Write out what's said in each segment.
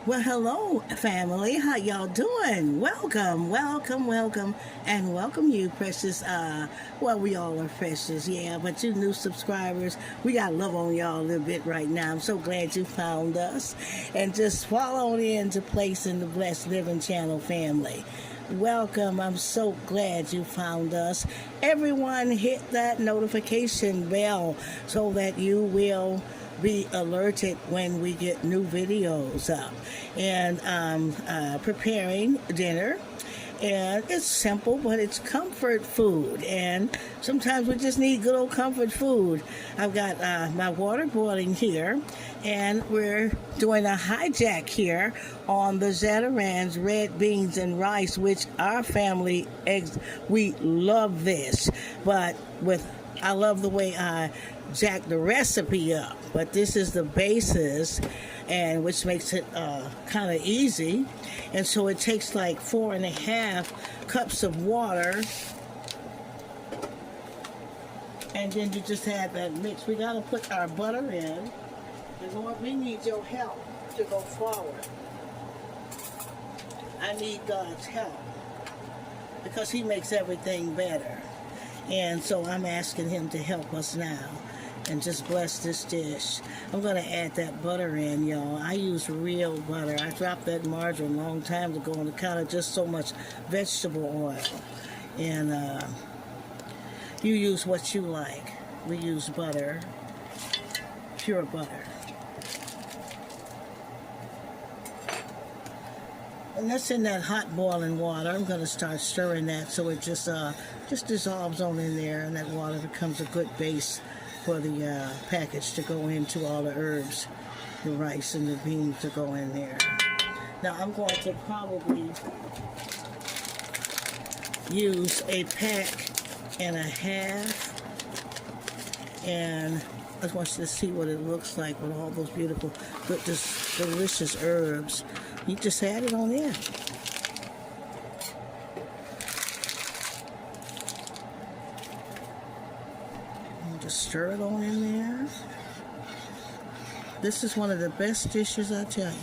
Well, hello, family. How y'all doing? Welcome, welcome, welcome, and welcome you, precious. Well, we all are precious, yeah. But you new subscribers, we got love on y'all a little bit right now. I'm so glad you found us, and just fall on into place in the Blessed Living Channel family. Welcome. I'm so glad you found us. Everyone, hit that notification bell so that you will be alerted when we get new videos up. And I'm preparing dinner. And it's simple, but it's comfort food. And sometimes we just need good old comfort food. I've got my water boiling here, and we're doing a hijack here on the Zatarans red beans and rice, which our family, we love this. But I love the way I jack the recipe up. But this is the basis, and which makes it kind of easy. And so it takes like 4.5 cups of water, and then you just add that mix. We got to put our butter in, and Lord, we need your help to go forward. I need God's help because He makes everything better, and so I'm asking Him to help us now and just bless this dish. I'm going to add that butter in, y'all. I use real butter. I dropped that margarine a long time ago on account of just so much vegetable oil. And you use what you like. We use butter, pure butter. And that's in that hot boiling water. I'm going to start stirring that so it just dissolves on in there, and that water becomes a good base for the package to go into all the herbs, the rice and the beans to go in there. Now I'm going to probably use a pack and a half, and I just want you to see what it looks like with all those beautiful, good, delicious herbs. You just add it on in. Just stir it on in there. This is one of the best dishes, I tell you.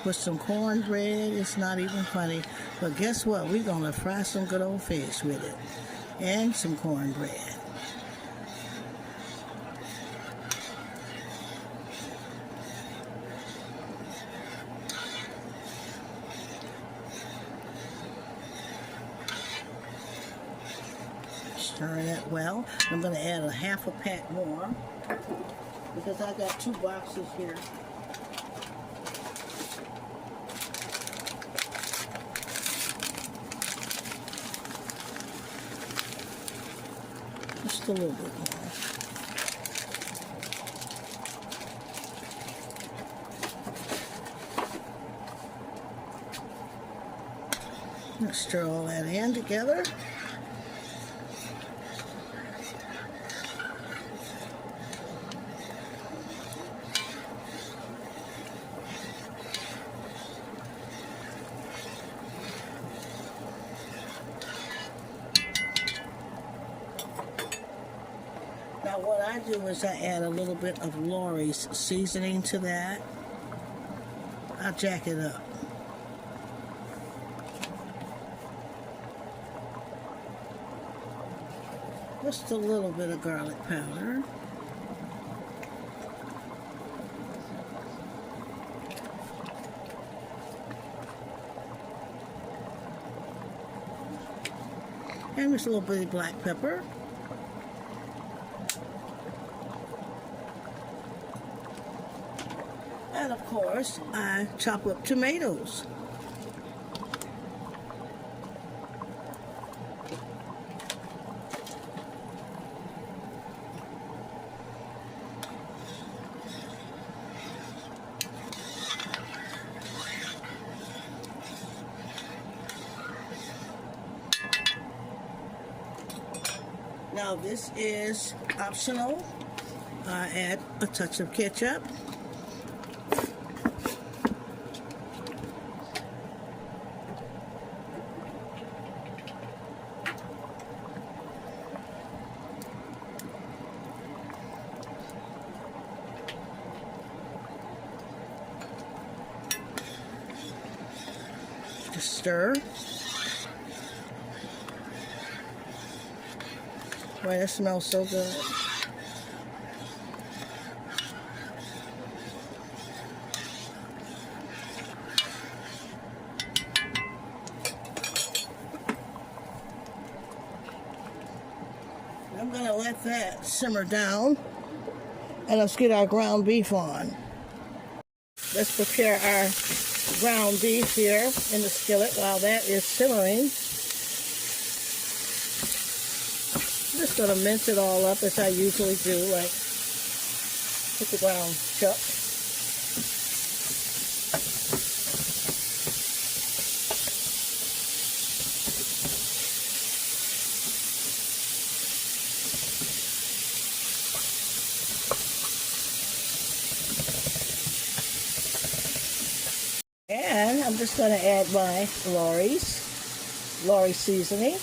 With some cornbread, it's not even funny. But guess what? We're going to fry some good old fish with it. And some cornbread. Stirring it well. I'm going to add a half a pack more because I got 2 boxes here. Just a little bit more. Let's stir all that in together. Now what I do is I add a little bit of Lori's seasoning to that. I'll jack it up. Just a little bit of garlic powder. And just a little bit of black pepper. And of course, I chop up tomatoes. Now this is optional. I add a touch of ketchup. Just stir. Boy, that smells so good. I'm gonna let that simmer down, and let's get our ground beef on. Let's prepare our ground beef here in the skillet while that is simmering. I'm just gonna mince it all up as I usually do, like with the ground chuck. And I'm just going to add my Lori seasoning.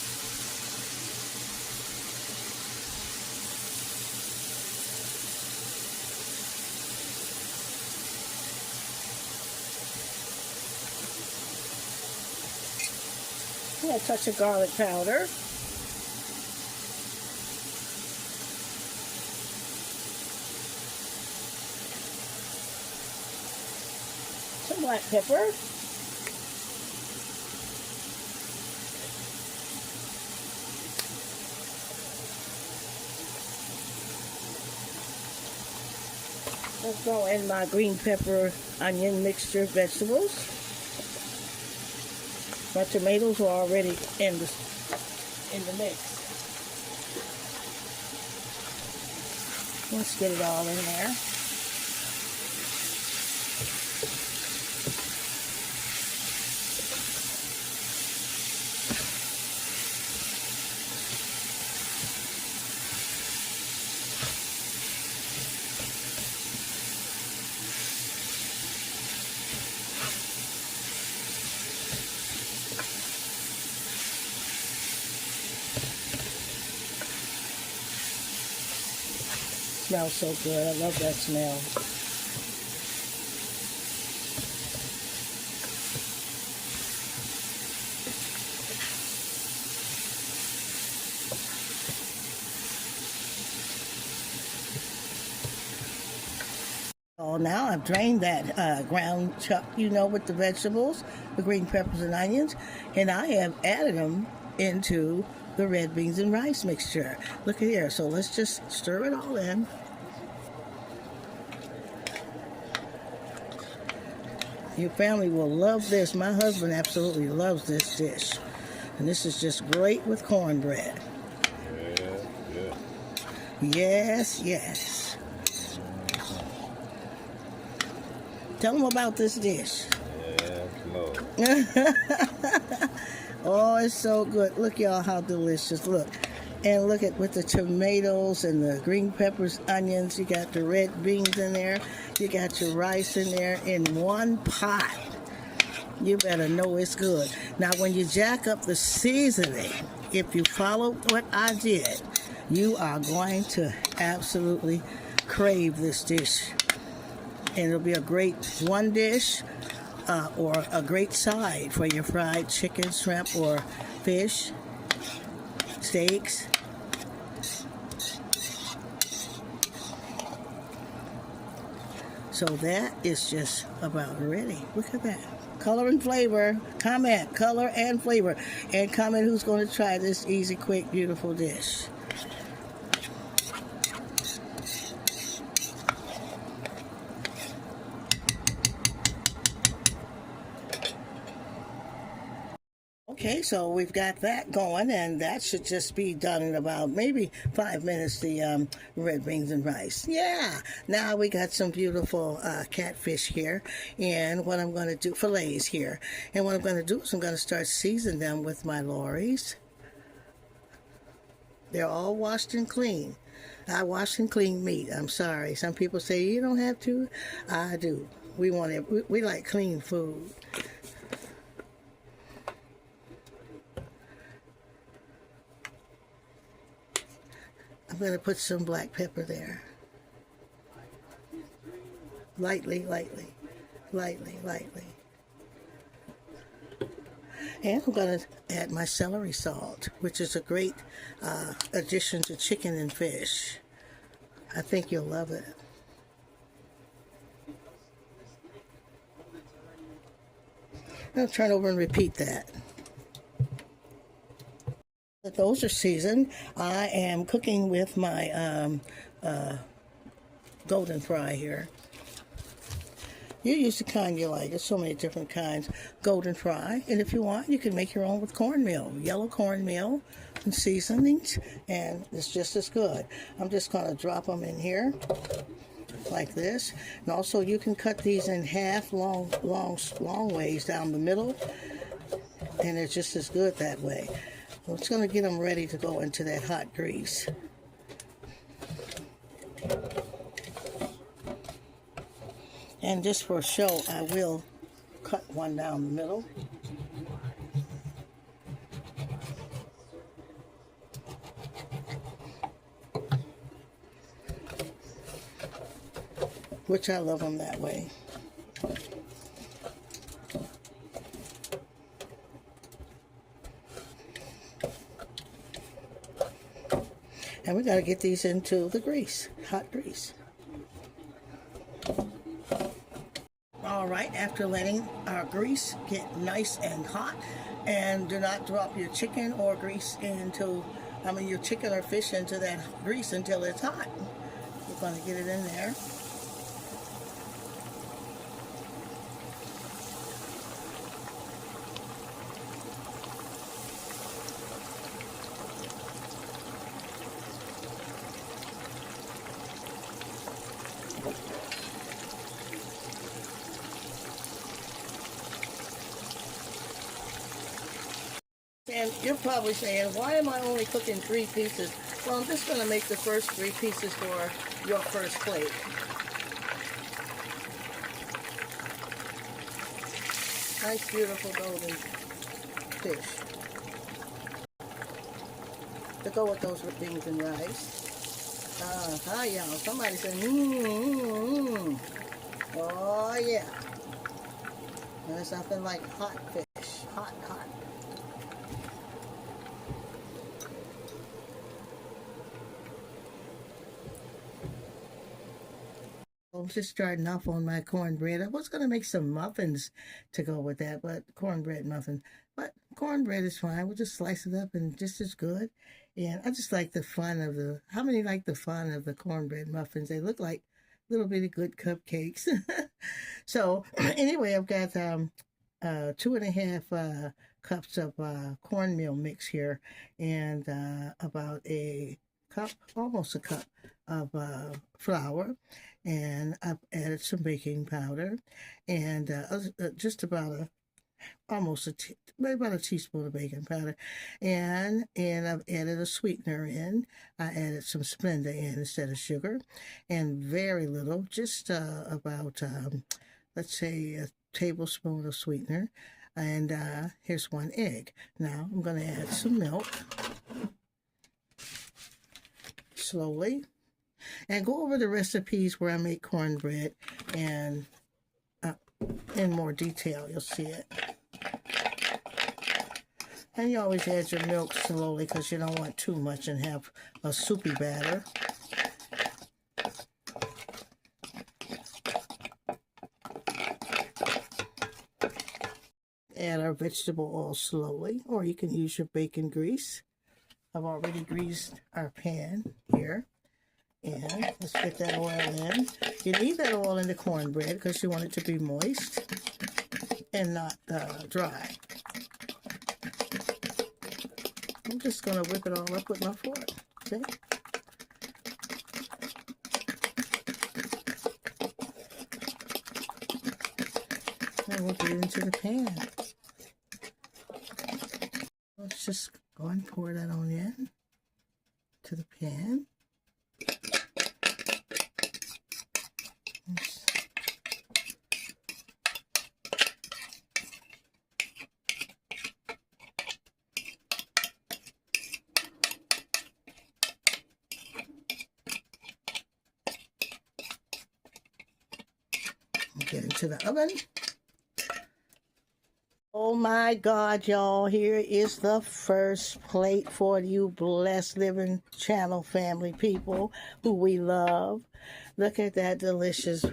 And a touch of garlic powder. Some black pepper. I'll throw in my green pepper onion mixture vegetables. My tomatoes are already in the mix. Let's get it all in there. Smells so good. I love that smell. Oh, now I've drained that ground chuck, with the vegetables, the green peppers and onions, and I have added them into the red beans and rice mixture. Look at here. So let's just stir it all in. Your family will love this. My husband absolutely loves this dish. And this is just great with cornbread. Yeah. Yes, yes. Tell them about this dish. Yeah, Oh, it's so good. Look, y'all, how delicious. Look. And look at with the tomatoes and the green peppers, onions. You got the red beans in there. You got your rice in there in one pot. You better know it's good. Now, when you jack up the seasoning, if you follow what I did, you are going to absolutely crave this dish. And it'll be a great one dish or a great side for your fried chicken, shrimp, or fish, steaks. So that is just about ready. Look at that. Color and flavor. Comment color and flavor. And comment who's going to try this easy, quick, beautiful dish. Okay, so we've got that going, and that should just be done in about maybe 5 minutes, the red beans and rice. Yeah, now we got some beautiful catfish here, and what I'm going to do, fillets here, and what I'm going to do is I'm going to start seasoning them with my Lori's. They're all washed and clean. I wash and clean meat. I'm sorry. Some people say you don't have to. I do. We want it. We like clean food. I'm going to put some black pepper there. Lightly, lightly, lightly, lightly. And I'm going to add my celery salt, which is a great addition to chicken and fish. I think you'll love it. I'll turn over and repeat that. Those are seasoned. I am cooking with my golden fry here. You use the kind you like. There's so many different kinds. Golden fry. And if you want, you can make your own with cornmeal. Yellow cornmeal and seasonings. And it's just as good. I'm just going to drop them in here like this. And also you can cut these in half long ways down the middle. And it's just as good that way. I'm just going to get them ready to go into that hot grease. And just for show, I will cut one down the middle. Which I love them that way. And we got to get these into the grease, hot grease. All right, after letting our grease get nice and hot, and do not drop your chicken or grease into, your chicken or fish into that grease until it's hot. We're going to get it in there. And you're probably saying, why am I only cooking 3 pieces? Well, I'm just going to make the first 3 pieces for your first plate. Nice, beautiful golden fish. To go with those with beans and rice. Hi, y'all. Somebody said, Oh, yeah. There's nothing like hot fish. Hot, hot. I'm just starting off on my cornbread. I was going to make some muffins to go with that, but cornbread muffin. But cornbread is fine. We'll just slice it up and just as good. And I just like the fun of the, how many like the fun of the cornbread muffins? They look like little bitty good cupcakes. So anyway, I've got 2.5 cups of cornmeal mix here, and about a cup, almost a cup of flour, and I've added some baking powder, and just about maybe about a teaspoon of baking powder, and I've added a sweetener in. I added some Splenda in instead of sugar, and very little, just about let's say a tablespoon of sweetener, and here's 1 egg. Now I'm going to add some milk slowly, and go over the recipes where I make cornbread, and in more detail you'll see it. And you always add your milk slowly because you don't want too much and have a soupy batter. Add our vegetable oil slowly, or you can use your bacon grease. I've already greased our pan here. And let's get that oil in. You need that oil in the cornbread because you want it to be moist and not dry. I'm just going to whip it all up with my fork. Okay? And we'll get it into the pan. Let's just go and pour that on in to the pan. Get into the oven. my God, y'all. Here is the first plate for you Blessed Living Channel family people who we love. Look at that delicious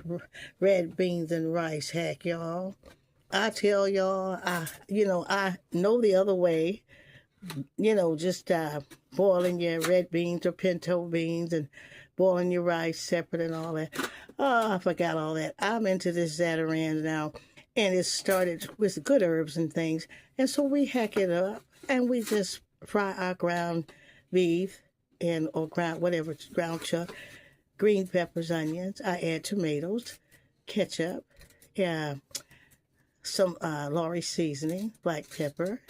red beans and rice hack, y'all. I tell y'all, I know the other way, just boiling your red beans or pinto beans and boiling your rice separate and all that. Oh, I forgot all that. I'm into this Zatarain now. And it started with good herbs and things. And so we hack it up and we just fry our ground beef or ground, whatever, ground chuck, green peppers, onions. I add tomatoes, ketchup, yeah, some Lorry seasoning, black pepper.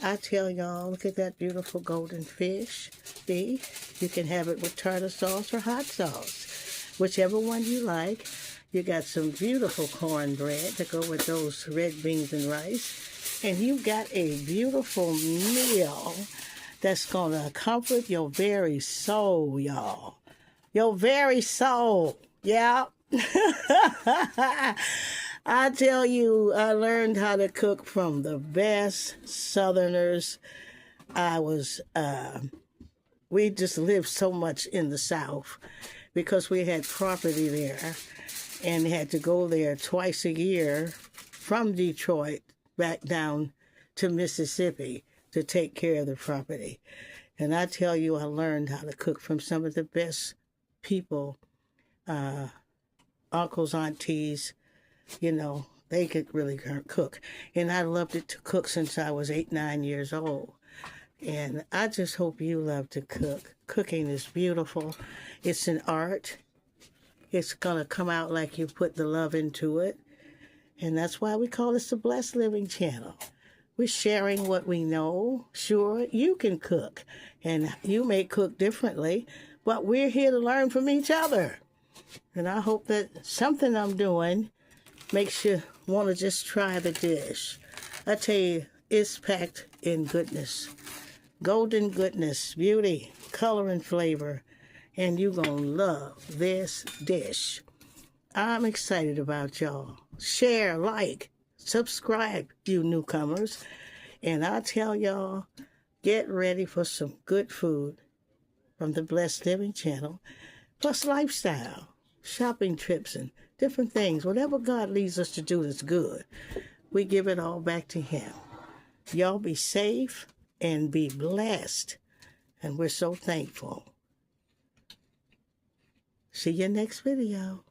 I tell y'all, look at that beautiful golden fish beef. You can have it with tartar sauce or hot sauce, whichever one you like. You got some beautiful cornbread to go with those red beans and rice. And you got a beautiful meal that's going to comfort your very soul, y'all. Your very soul. Yeah. I tell you, I learned how to cook from the best Southerners. We just lived so much in the South because we had property there and had to go there twice a year from Detroit back down to Mississippi to take care of the property. And I tell you, I learned how to cook from some of the best people, uncles, aunties, they could really cook. And I loved it to cook since I was 8, 9 years old. And I just hope you love to cook. Cooking is beautiful. It's an art. It's going to come out like you put the love into it. And that's why we call this the Blessed Living Channel. We're sharing what we know. Sure, you can cook. And you may cook differently. But we're here to learn from each other. And I hope that something I'm doing makes you want to just try the dish. I tell you, it's packed in goodness. Golden goodness, beauty, color, and flavor. And you're going to love this dish. I'm excited about y'all. Share, like, subscribe, you newcomers. And I tell y'all, get ready for some good food from the Blessed Living Channel, plus lifestyle, shopping trips, and different things. Whatever God leads us to do that's good, we give it all back to Him. Y'all be safe and be blessed. And we're so thankful. See you next video.